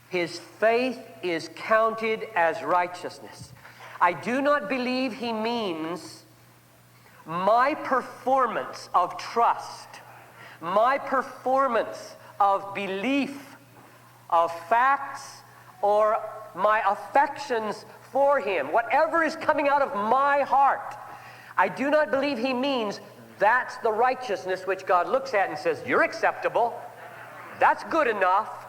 his faith is counted as righteousness. I do not believe he means my performance of trust, my performance of belief, of facts, or my affections for him, whatever is coming out of my heart. I do not believe he means that's the righteousness which God looks at and says, you're acceptable, that's good enough,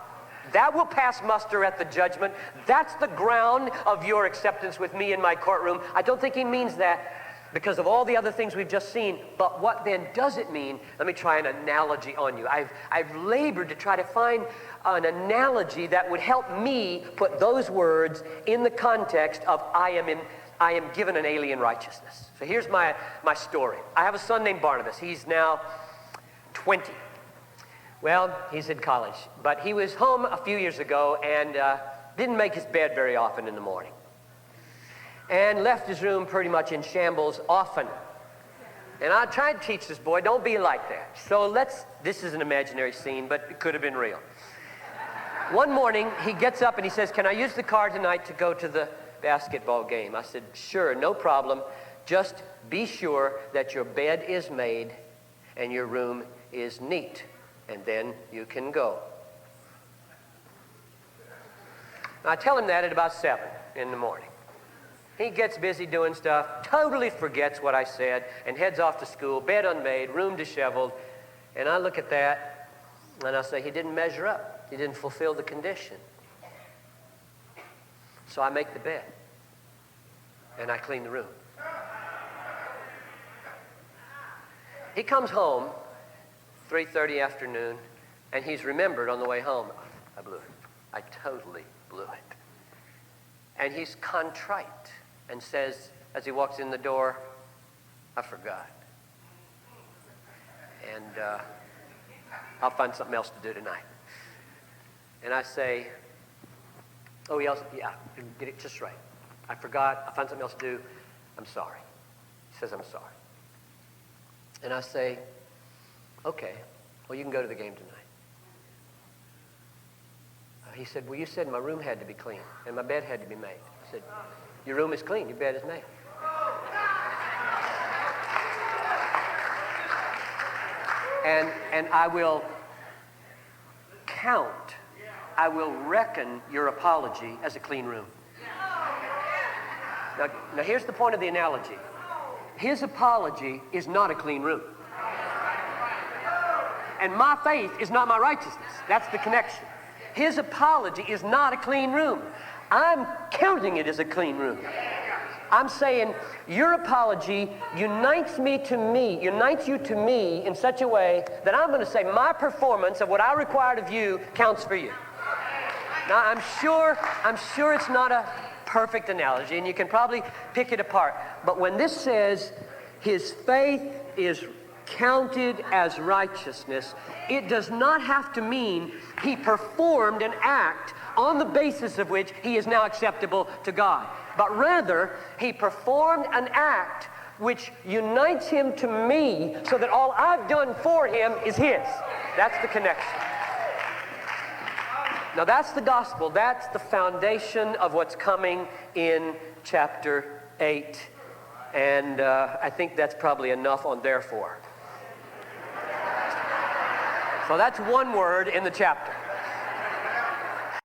that will pass muster at the judgment, that's the ground of your acceptance with me in my courtroom. I don't think he means that because of all the other things we've just seen. But what then does it mean? Let me try an analogy on you. I've labored to try to find an analogy that would help me put those words in the context of I am given an alien righteousness. So here's my story. I have a son named Barnabas. He's now 20. Well, he's in college, but he was home a few years ago and didn't make his bed very often in the morning, and left his room pretty much in shambles often. And I tried to teach this boy, don't be like that. So this is an imaginary scene, but it could have been real. One morning, he gets up and he says, can I use the car tonight to go to the basketball game? I said, sure, no problem. Just be sure that your bed is made and your room is neat, and then you can go. I tell him that at about 7 in the morning. He gets busy doing stuff, totally forgets what I said, and heads off to school, bed unmade, room disheveled. And I look at that, and I say, he didn't measure up. He didn't fulfill the condition. So I make the bed, and I clean the room. He comes home, 3:30 afternoon, and he's remembered on the way home, I blew it. I totally blew it. And he's contrite and says, as he walks in the door, I forgot. And I'll find something else to do tonight. And I say, oh, he yells, yeah, you did it just right. I forgot, I found something else to do, I'm sorry. He says, I'm sorry. And I say, okay, well, you can go to the game tonight. He said, well, you said my room had to be clean and my bed had to be made. I said, your room is clean, your bed is made. And I will count, I will reckon your apology as a clean room. Now here's the point of the analogy. His apology is not a clean room. And my faith is not my righteousness. That's the connection. His apology is not a clean room. I'm counting it as a clean room. I'm saying your apology unites you to me in such a way that I'm going to say my performance of what I required of you counts for you. Now, I'm sure it's not a perfect analogy, and you can probably pick it apart. But when this says his faith is counted as righteousness, it does not have to mean he performed an act on the basis of which he is now acceptable to God. But rather, he performed an act which unites him to me so that all I've done for him is his. That's the connection. Now that's the gospel. That's the foundation of what's coming in chapter 8. And I think that's probably enough on therefore. So that's one word in the chapter.